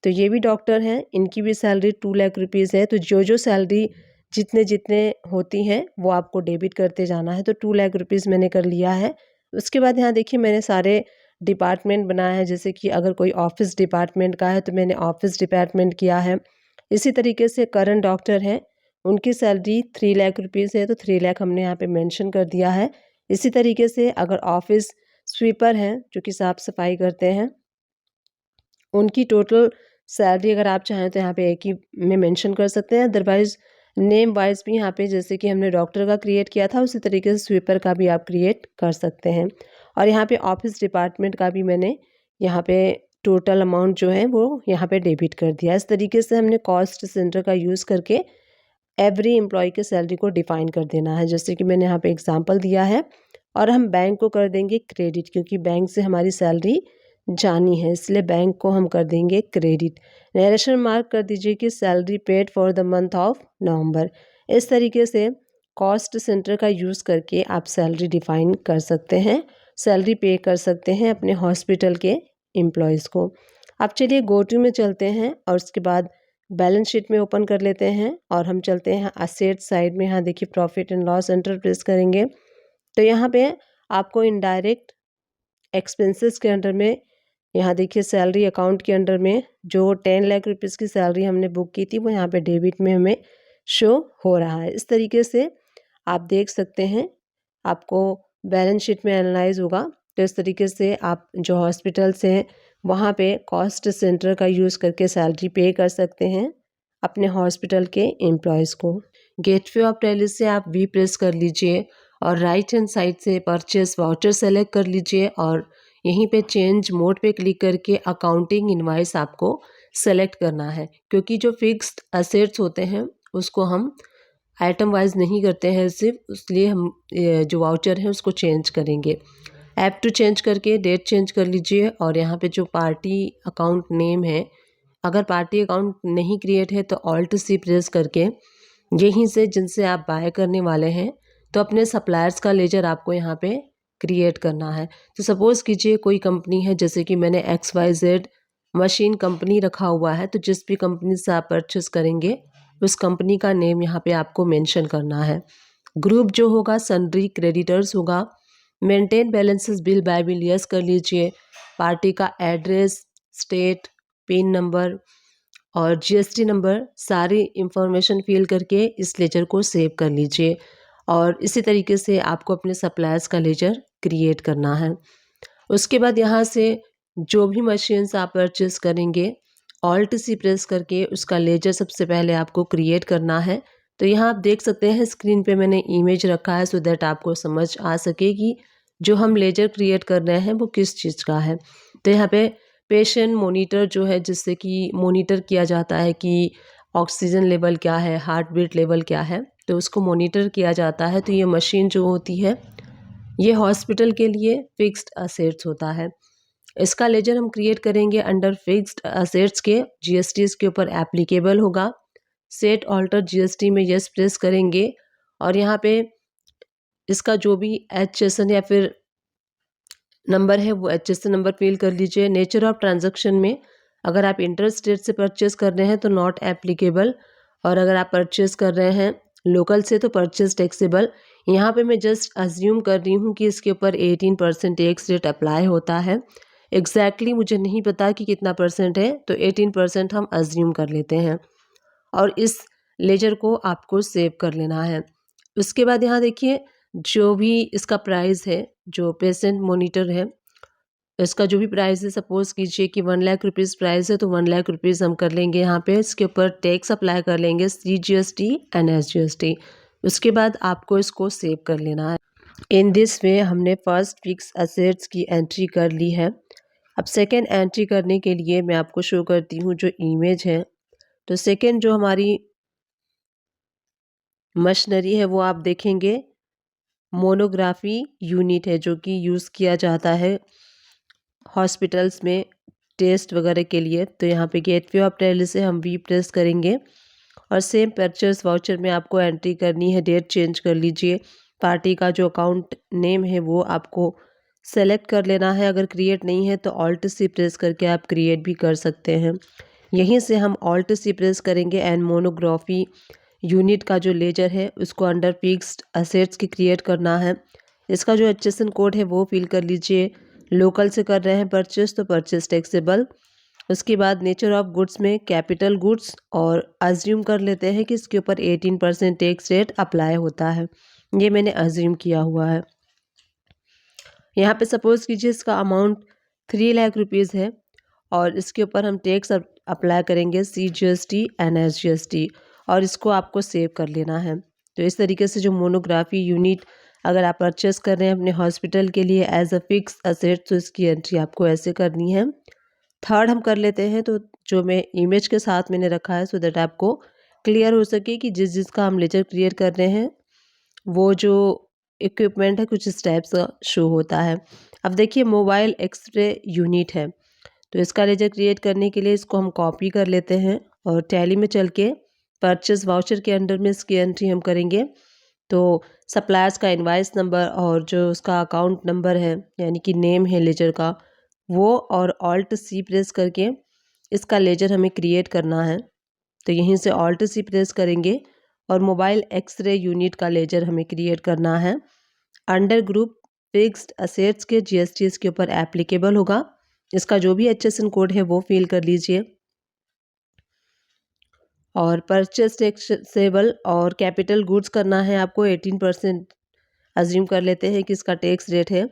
तो ये भी डॉक्टर हैं, इनकी भी सैलरी 2 लाख रुपीज़ है। तो जो सैलरी जितने जितने होती हैं वो आपको डेबिट करते जाना है। तो 2 लाख रुपीज़ मैंने कर लिया है। उसके बाद यहाँ देखिए मैंने सारे डिपार्टमेंट बनाया है, जैसे कि अगर कोई ऑफिस डिपार्टमेंट का है तो मैंने ऑफिस डिपार्टमेंट किया है। इसी तरीके से करंट डॉक्टर हैं, उनकी सैलरी 3 लाख रुपीज़ है तो 3 लाख हमने यहाँ पे मेंशन कर दिया है। इसी तरीके से अगर ऑफिस स्वीपर हैं जो कि साफ़ सफाई करते हैं, उनकी टोटल सैलरी अगर आप चाहें तो यहाँ पे एक ही में मेंशन कर सकते हैं। अदरवाइज़ नेम वाइज भी यहाँ पे जैसे कि हमने डॉक्टर का क्रिएट किया था उसी तरीके से स्वीपर का भी आप क्रिएट कर सकते हैं। और यहाँ पे ऑफिस डिपार्टमेंट का भी मैंने यहाँ पे टोटल अमाउंट जो है वो यहाँ पे डेबिट कर दिया। इस तरीके से हमने कॉस्ट सेंटर का यूज़ करके एवरी एम्प्लॉय के सैलरी को डिफाइन कर देना है, जैसे कि मैंने यहाँ पे एग्जांपल दिया है। और हम बैंक को कर देंगे क्रेडिट, क्योंकि बैंक से हमारी सैलरी जानी है, इसलिए बैंक को हम कर देंगे क्रेडिट। नरेशन मार्क कर दीजिए कि salary paid for the month of November. इस तरीके से कॉस्ट सेंटर का यूज़ करके आप सैलरी डिफाइन कर सकते हैं, सैलरी पे कर सकते हैं अपने हॉस्पिटल के एम्प्लॉयज़ को। अब चलिए गो टू में चलते हैं और उसके बाद बैलेंस शीट में ओपन कर लेते हैं और हम चलते हैं असेट साइड में। यहाँ देखिए profit and loss enter press करेंगे तो यहाँ पे आपको इनडायरेक्ट एक्सपेंसेस के अंडर में यहाँ देखिए सैलरी अकाउंट के अंडर में जो 10 लाख रुपीज़ की सैलरी हमने बुक की थी वो यहाँ पे डेबिट में हमें शो हो रहा है। इस तरीके से आप देख सकते हैं, आपको बैलेंस शीट में एनालाइज होगा। तो इस तरीके से आप जो हॉस्पिटल्स हैं वहाँ पे कॉस्ट सेंटर का यूज़ करके सैलरी पे कर सकते हैं अपने हॉस्पिटल के एम्प्लॉयज़ को। गेटवे ऑफ टैली से आप वी प्रेस कर लीजिए और राइट हैंड साइड से परचेस वाउचर सेलेक्ट कर लीजिए और यहीं पे चेंज मोड पे क्लिक करके अकाउंटिंग इनवाइस आपको सेलेक्ट करना है, क्योंकि जो फिक्स्ड असेट्स होते हैं उसको हम आइटम वाइज नहीं करते हैं सिर्फ, इसलिए हम जो वाउचर है उसको चेंज करेंगे। ऐप टू चेंज करके डेट चेंज कर लीजिए और यहाँ पे जो पार्टी अकाउंट नेम है, अगर पार्टी अकाउंट नहीं क्रिएट है तो ऑल्ट सी प्रेस करके यहीं से जिनसे आप बाय करने वाले हैं तो अपने सप्लायर्स का लेजर आपको यहाँ पे क्रिएट करना है। तो सपोज़ कीजिए कोई कंपनी है, जैसे कि मैंने XYZ मशीन कंपनी रखा हुआ है, तो जिस भी कंपनी से आप परचेस करेंगे उस कंपनी का नेम यहाँ पे आपको मेंशन करना है। ग्रुप जो होगा सन्ड्री क्रेडिटर्स होगा। Maintain balances bill bye bill yes कर लीजिए। पार्टी का एड्रेस, स्टेट, पिन नंबर और GST नंबर सारी इंफॉर्मेशन फिल करके इस लेजर को सेव कर लीजिए और इसी तरीके से आपको अपने सप्लायर्स का लेजर क्रिएट करना है। उसके बाद यहाँ से जो भी मशीन्स आप परचेस करेंगे ऑल्ट सी प्रेस करके उसका लेजर सबसे पहले आपको क्रिएट करना है। तो यहाँ आप देख सकते हैं स्क्रीन पे मैंने इमेज रखा है सो दैट आपको समझ आ सके कि जो हम लेजर क्रिएट कर रहे हैं वो किस चीज़ का है। तो यहाँ पे पेशेंट मोनीटर जो है, जिससे कि मोनीटर किया जाता है कि ऑक्सीजन लेवल क्या है, हार्ट बीट लेवल क्या है, तो उसको मोनीटर किया जाता है। तो ये मशीन जो होती है ये हॉस्पिटल के लिए फिक्स्ड असेट्स होता है। इसका लेजर हम क्रिएट करेंगे अंडर फिक्स्ड असेट्स के, GST के ऊपर एप्लीकेबल होगा। सेट ऑल्टर GST में यस प्रेस करेंगे और यहाँ पे इसका जो भी HSN या फिर नंबर है वो HSN नंबर फिल कर लीजिए। नेचर ऑफ ट्रांजैक्शन में अगर आप इंटर स्टेट से परचेस कर रहे हैं तो नॉट एप्लीकेबल, और अगर आप परचेस कर रहे हैं लोकल से तो परचेस टैक्सेबल। यहाँ पे मैं जस्ट अज्यूम कर रही हूँ कि इसके ऊपर 18% टैक्स रेट अप्लाई होता है। एग्जैक्टली मुझे नहीं पता कि कितना परसेंट है, तो 18% हम अज्यूम कर लेते हैं और इस लेजर को आपको सेव कर लेना है। उसके बाद यहाँ देखिए जो भी इसका प्राइस है, जो पेशेंट मोनीटर है इसका जो भी प्राइस है, सपोज़ कीजिए कि 1 लाख रुपीज़ प्राइस है तो 1 लाख रुपीज़ हम कर लेंगे यहाँ पे। इसके ऊपर टैक्स अप्लाई कर लेंगे CGST एंड SGST। उसके बाद आपको इसको सेव कर लेना है। इन दिस वे हमने फर्स्ट फिक्स असेट्स की एंट्री कर ली है। अब सेकेंड एंट्री करने के लिए मैं आपको शो करती हूँ जो इमेज है। तो सेकेंड जो हमारी मशीनरी है वो आप देखेंगे मोनोग्राफी यूनिट है, जो कि यूज़ किया जाता है हॉस्पिटल्स में टेस्ट वगैरह के लिए। तो यहाँ पे गेटवे ऑफ टैली से हम वी प्रेस करेंगे और सेम परचेस वाउचर में आपको एंट्री करनी है। डेट चेंज कर लीजिए। पार्टी का जो अकाउंट नेम है वो आपको सेलेक्ट कर लेना है। अगर क्रिएट नहीं है तो ऑल्ट सी प्रेस करके आप क्रिएट भी कर सकते हैं। यहीं से हम ऑल्ट सी प्रेस करेंगे एंड मोनोग्राफी यूनिट का जो लेजर है उसको अंडर फिक्स्ड असेट्स की क्रिएट करना है। इसका जो HSN कोड है वो फिल कर लीजिए। लोकल से कर रहे हैं परचेस तो परचेस टैक्सेबल। उसके बाद नेचर ऑफ गुड्स में कैपिटल गुड्स और अज्यूम कर लेते हैं कि इसके ऊपर 18% टैक्स रेट अप्लाई होता है। ये मैंने अज्यूम किया हुआ है। यहाँ पे सपोज़ कीजिए इसका अमाउंट 3 लाख रुपीज़ है और इसके ऊपर हम टैक्स अप्लाई करेंगे CGST एंड SGST, और इसको आपको सेव कर लेना है। तो इस तरीके से जो मोनोग्राफी यूनिट अगर आप परचेस कर रहे हैं अपने हॉस्पिटल के लिए एज अ फिक्स असेट, तो इसकी एंट्री आपको ऐसे करनी है। थर्ड हम कर लेते हैं, तो जो मैं इमेज के साथ मैंने रखा है सो दैट आपको क्लियर हो सके कि जिसका हम लेजर क्रिएट कर रहे हैं वो जो इक्विपमेंट है कुछ इस टाइप का शो होता है। अब देखिए मोबाइल एक्सरे यूनिट है, तो इसका लेजर क्रिएट करने के लिए इसको हम कॉपी कर लेते हैं और टैली में चल के परचेस वाउचर के अंडर में इसकी एंट्री हम करेंगे। तो सप्लायर्स का इनवाइस नंबर और जो उसका अकाउंट नंबर है यानी कि नेम है लेजर का वो, और ऑल्ट सी प्रेस करके इसका लेजर हमें क्रिएट करना है। तो यहीं से ऑल्ट सी प्रेस करेंगे और मोबाइल एक्सरे यूनिट का लेजर हमें क्रिएट करना है। अंडर ग्रुप फिक्स्ड असेट्स के GST इसके ऊपर एप्लीकेबल होगा। इसका जो भी HSN कोड है वो फिल कर लीजिए। और परचेस टैक्सेबल और कैपिटल गुड्स करना है आपको 18% अज्यूम कर लेते हैं कि इसका टैक्स रेट है।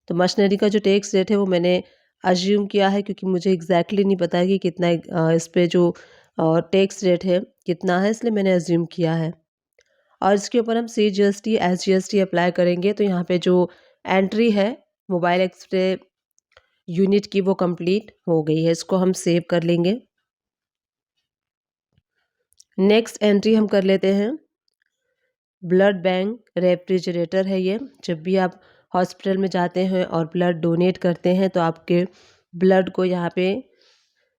तो मशीनरी का जो टैक्स रेट है वो मैंने अज्यूम किया है क्योंकि मुझे एग्जैक्टली नहीं पता है कि कितना इस पे जो टैक्स रेट है कितना है, इसलिए मैंने अज्यूम किया है। और इसके ऊपर हम CGST SGST अप्लाई करेंगे। तो यहाँ पे जो एंट्री है मोबाइल एक्सरे यूनिट की वो कंप्लीट हो गई है, इसको हम सेव कर लेंगे। नेक्स्ट एंट्री हम कर लेते हैं ब्लड बैंक रेफ्रिजरेटर है ये। जब भी आप हॉस्पिटल में जाते हैं और ब्लड डोनेट करते हैं तो आपके ब्लड को यहाँ पे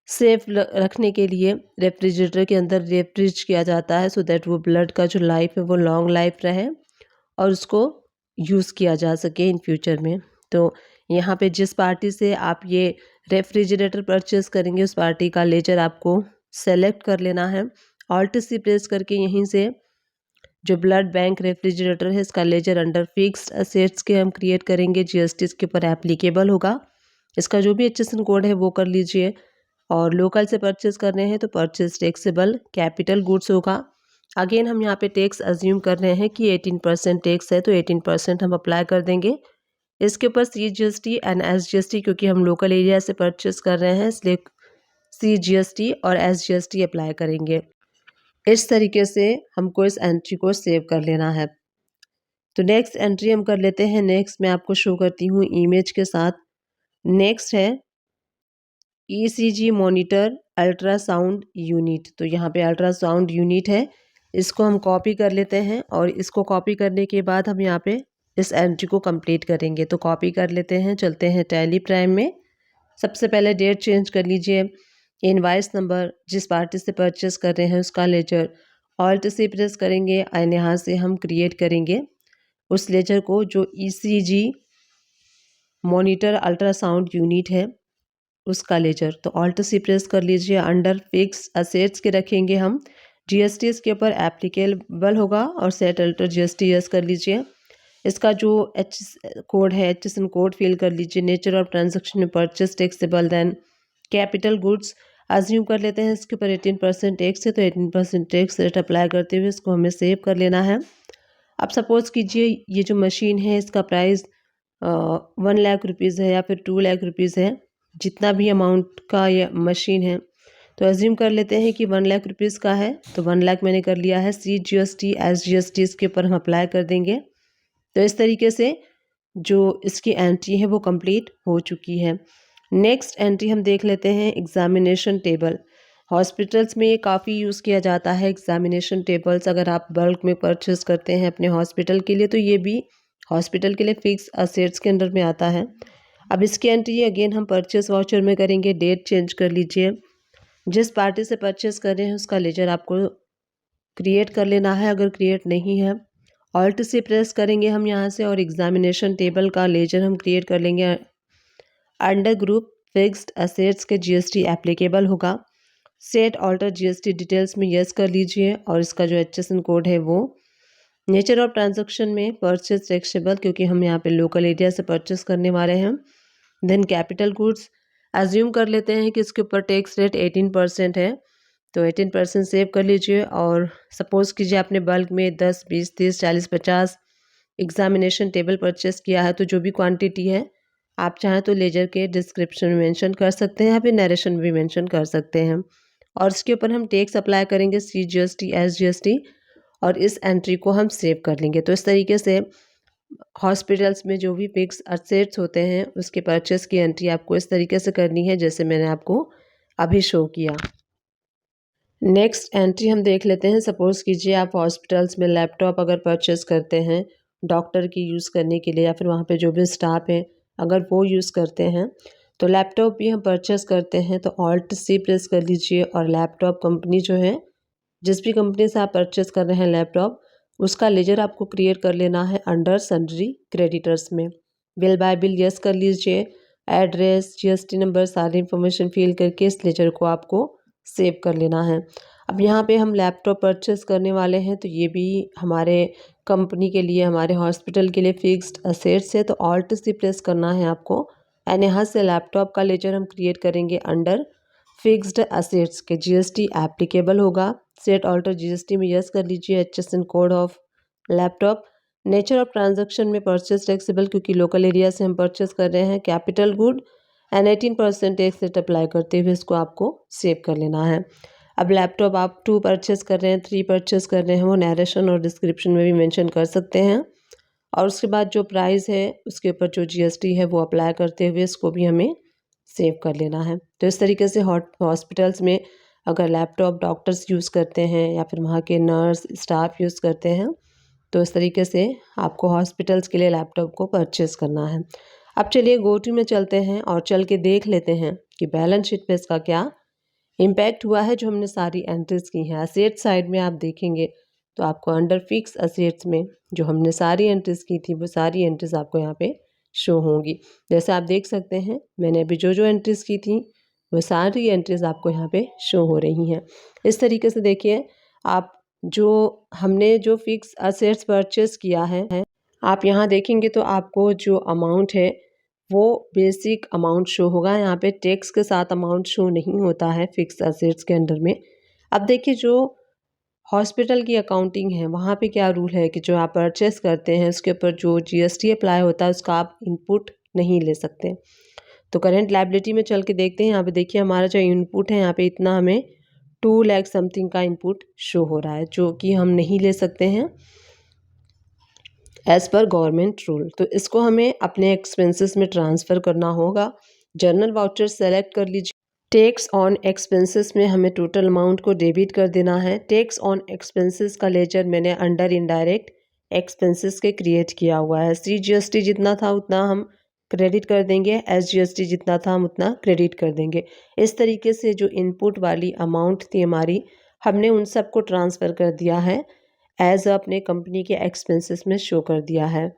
सेफ रखने के लिए रेफ्रिजरेटर के अंदर रेफ्रिज किया जाता है सो दैट वो ब्लड का जो लाइफ है वो लॉन्ग लाइफ रहे और उसको यूज़ किया जा सके इन फ्यूचर में। तो यहाँ पे जिस पार्टी से आप ये रेफ्रिजरेटर परचेस करेंगे उस पार्टी का लेजर आपको सेलेक्ट कर लेना है। ऑल्ट सी प्रेस करके यहीं से जो ब्लड बैंक रेफ्रिजरेटर है इसका लेजर अंडर फिक्स्ड असेट्स के हम क्रिएट करेंगे। GST इसके ऊपर एप्लीकेबल होगा। इसका जो भी HSN कोड है वो कर लीजिए। और लोकल से परचेस कर रहे हैं तो परचेस टैक्सेबल कैपिटल गुड्स होगा। अगेन हम यहाँ पे टैक्स अज्यूम कर रहे हैं कि 18% टैक्स है तो 18% हम अप्लाई कर देंगे। इसके ऊपर CGST एंड SGST क्योंकि हम लोकल एरिया से परचेस कर रहे हैं इसलिए CGST और SGST अप्लाई करेंगे। इस तरीके से हमको इस एंट्री को सेव कर लेना है। तो नेक्स्ट एंट्री हम कर लेते हैं। नेक्स्ट मैं आपको शो करती हूँ इमेज के साथ। नेक्स्ट है ECG मॉनिटर अल्ट्रासाउंड यूनिट। तो यहाँ पे अल्ट्रासाउंड यूनिट है, इसको हम कॉपी कर लेते हैं और इसको कॉपी करने के बाद हम यहाँ पे इस एंट्री को कंप्लीट करेंगे। तो कॉपी कर लेते हैं, चलते हैं टैली प्राइम में। सबसे पहले डेट चेंज कर लीजिए, इनवाइस नंबर जिस पार्टी से परचेस कर रहे हैं उसका लेजर, ऑल्ट से प्रेस करेंगे एंड यहाँ से हम क्रिएट करेंगे उस लेजर को जो ECG मॉनिटर अल्ट्रासाउंड यूनिट है उसका लेजर। तो ऑल्ट सी प्रेस कर लीजिए, अंडर फिक्स असेट्स के रखेंगे हम। GST इसके ऊपर एप्लीकेबल होगा और सेट अल्टर GST यस कर लीजिए। इसका जो कोड है HSN कोड फिल कर लीजिए। नेचर ऑफ ट्रांजैक्शन में purchase taxable then capital goods assume कर लेते हैं इसके ऊपर 18% टैक्स है तो 18% टैक्स रेट अप्लाई करते हुए इसको हमें सेव कर लेना है। अब सपोज़ कीजिए ये जो मशीन है इसका प्राइस 1 लाख रुपीज़ है या फिर 2 लाख रुपीज़ है, जितना भी अमाउंट का ये मशीन है। तो अज्यूम कर लेते हैं कि 1 लाख रुपीज़ का है तो 1 लाख मैंने कर लिया है। CGST SGST इसके ऊपर हम अप्लाई कर देंगे। तो इस तरीके से जो इसकी एंट्री है वो कंप्लीट हो चुकी है। नेक्स्ट एंट्री हम देख लेते हैं एग्जामिनेशन टेबल। हॉस्पिटल्स में ये काफ़ी यूज़ किया जाता है एग्जामिनेशन टेबल्स। अगर आप बल्क में परचेस करते हैं अपने हॉस्पिटल के लिए तो ये भी हॉस्पिटल के लिए फिक्स असेट्स के अंडर में आता है। अब इसकी एंट्री अगेन हम परचेस वाउचर में करेंगे। डेट चेंज कर लीजिए, जिस पार्टी से परचेस कर रहे हैं उसका लेजर आपको क्रिएट कर लेना है। अगर क्रिएट नहीं है ऑल्ट से प्रेस करेंगे हम यहाँ से और एग्जामिनेशन टेबल का लेजर हम क्रिएट कर लेंगे। अंडर ग्रुप फिक्स्ड असेट्स के GST एप्लीकेबल होगा। सेट ऑल्टर GST डिटेल्स में यस कर लीजिए और इसका जो HSN कोड है वो नेचर ऑफ ट्रांजैक्शन में परचेस टैक्सेबल क्योंकि हम यहाँ पे लोकल एरिया से परचेस करने वाले हैं देन कैपिटल गुड्स, एज्यूम कर लेते हैं कि इसके ऊपर टैक्स रेट 18% है, तो 18% सेव कर लीजिए। और सपोज़ कीजिए आपने बल्क में 10, 20, 30, 40, 50 एग्जामिनेशन टेबल परचेस किया है, तो जो भी क्वांटिटी है आप चाहें तो लेजर के डिस्क्रिप्शन में मेंशन कर सकते हैं या फिर नरेशन भी मेंशन कर सकते हैं। और इसके ऊपर हम टैक्स अप्लाई करेंगे CGST, SGST, और इस एंट्री को हम सेव कर लेंगे। तो इस तरीके से हॉस्पिटल्स में जो भी फिक्स असेट्स होते हैं उसके परचेस की एंट्री आपको इस तरीके से करनी है जैसे मैंने आपको अभी शो किया। नेक्स्ट एंट्री हम देख लेते हैं। सपोज़ कीजिए आप हॉस्पिटल्स में लैपटॉप अगर परचेस करते हैं डॉक्टर की यूज़ करने के लिए या फिर वहाँ पे जो भी स्टाफ है अगर वो यूज़ करते हैं, तो लैपटॉप भी हम परचेस करते हैं तो Alt+C प्रेस कर लीजिए और लैपटॉप कंपनी जो है, जिस भी कंपनी से आप परचेस कर रहे हैं लैपटॉप, उसका लेजर आपको क्रिएट कर लेना है अंडर सन्ड्री क्रेडिटर्स में। बिल बाय बिल यस कर लीजिए, एड्रेस, GST नंबर सारी इन्फॉर्मेशन फिल करके इस लेजर को आपको सेव कर लेना है। अब यहाँ पे हम लैपटॉप परचेस करने वाले हैं तो ये भी हमारे कंपनी के लिए, हमारे हॉस्पिटल के लिए फिक्स्ड असेट्स है, तो Alt+C प्रेस करना है आपको एंड यहाँ से लैपटॉप का लेजर हम क्रिएट करेंगे अंडर फिक्स्ड असेट्स के। GST एप्लीकेबल होगा, सेट ऑल्टर GST में यस कर लीजिए, HSN code of laptop. Nature of transaction में परचेस टैक्सेबल, क्योंकि लोकल एरिया से हम परचेस कर रहे हैं, capital good and 18% tax rate apply करते हुए इसको आपको सेव कर लेना है। अब लैपटॉप आप 2 परचेस कर रहे हैं, 3 परचेस कर रहे हैं, वो नरेशन और डिस्क्रिप्शन में भी मेंशन कर सकते हैं। और उसके बाद जो प्राइस है उसके ऊपर जो GST है वो अप्लाई करते हुए इसको भी हमें सेव कर लेना है। तो इस तरीके से हॉस्पिटल्स में अगर लैपटॉप डॉक्टर्स यूज़ करते हैं या फिर वहाँ के नर्स स्टाफ यूज़ करते हैं, तो इस तरीके से आपको हॉस्पिटल्स के लिए लैपटॉप को परचेस करना है। अब चलिए गो टू में चलते हैं और चल के देख लेते हैं कि बैलेंस शीट पे इसका क्या इम्पैक्ट हुआ है जो हमने सारी एंट्रीज की हैं। असेट्स साइड में आप देखेंगे तो आपको अंडर फिक्स असेट्स में जो हमने सारी एंट्रीज की थी वो सारी एंट्रीज आपको यहाँ पे शो होंगी। जैसे आप देख सकते हैं मैंने अभी जो जो एंट्रीज की थी वो सारी एंट्रीज आपको यहाँ पे शो हो रही हैं। इस तरीके से देखिए आप जो हमने जो फिक्स असेट्स परचेस किया है, आप यहाँ देखेंगे तो आपको जो अमाउंट है वो बेसिक अमाउंट शो होगा। यहाँ पे टैक्स के साथ अमाउंट शो नहीं होता है फिक्स असेट्स के अंडर में। अब देखिए जो हॉस्पिटल की अकाउंटिंग है वहाँ पे क्या रूल है कि जो आप परचेस करते हैं उसके ऊपर जो GST अप्लाई होता है उसका आप इनपुट नहीं ले सकते। तो करेंट लायबिलिटी में चल के देखते हैं। यहाँ पे देखिए हमारा जो इनपुट है यहाँ पे इतना हमें 2 लाख समथिंग का इनपुट शो हो रहा है जो कि हम नहीं ले सकते हैं एज़ पर गवर्नमेंट रूल। तो इसको हमें अपने एक्सपेंसेस में ट्रांसफ़र करना होगा। जर्नल वाउचर सेलेक्ट कर लीजिए। टैक्स ऑन एक्सपेंसेस में हमें टोटल अमाउंट को डेबिट कर देना है। टैक्स ऑन एक्सपेंसेस का लेजर मैंने अंडर इनडायरेक्ट एक्सपेंसेस के क्रिएट किया हुआ है। CGST जितना था उतना हम क्रेडिट कर देंगे, SGST जितना था हम उतना क्रेडिट कर देंगे। इस तरीके से जो इनपुट वाली अमाउंट थी हमारी, हमने उन सबको ट्रांसफ़र कर दिया है एज़ अपने कंपनी के एक्सपेंसेस में शो कर दिया है।